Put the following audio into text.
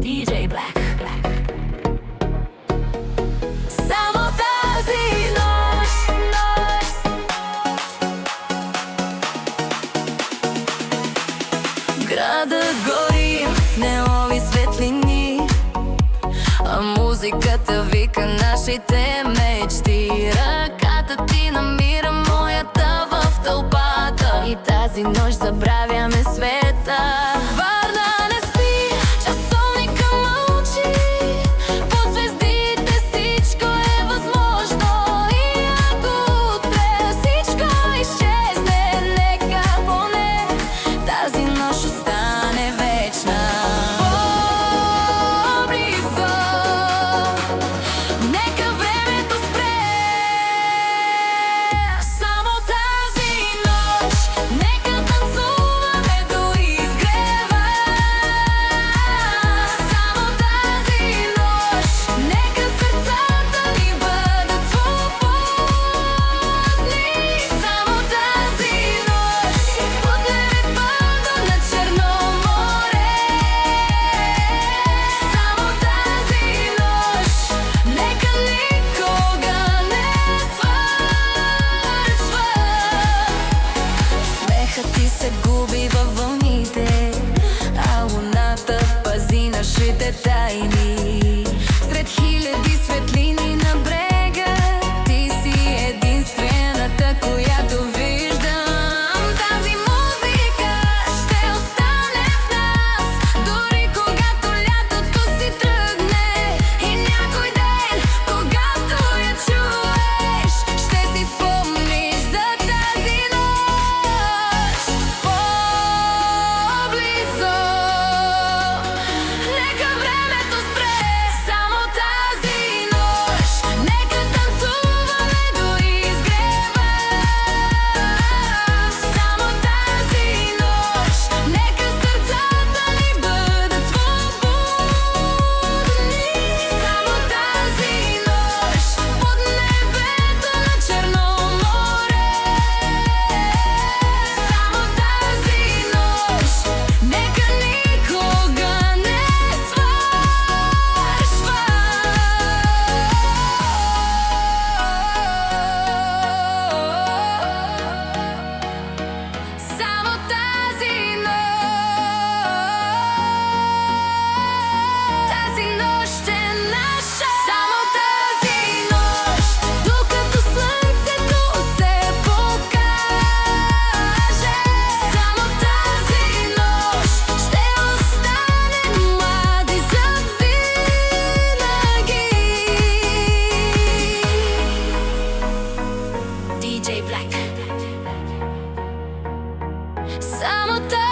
DJ Black. Само тази нощ. Градът гори в неонови светлини, а музиката вика нашите мечти. Ръката ти намира моята в тълпата и тази нощ забравяме света. Варна не спи, часовника мълчи, под звездите всичко е възможно. И ако утре всичко изчезне, нека поне тази нощ остане вечна. По-близо, нека времето спре. Само тази нощ, нека танцуваме до изгрева. Само тази нощ, нека сърцата ни бъдат свободни. Само тази нощ, под небето на Черно море. Само тази нощ, нека никога не свършва. Смехът ти се губи във вълните, а луната пази нашите тайни. Сред хиляди светлини на брега, ти си единствената, която виждам. Тази музика ще остане в нас, дори когато лятото си тръгне. И някой ден, когато я чуеш, ще си спомниш за тази нощ. По-близо, нека времето спре. Само тази нощ, нека танцуваме до изгрева. Само тази нощ, нека сърцата ни бъдат свободни. Само тази нощ, под небето на Черно море. Само тази нощ, нека никога не свършва. Само тази нощ е наша. Само тази нощ, докато слънцето се покаже. Само тази нощ ще останем млади завинаги. DJ Black. Само тази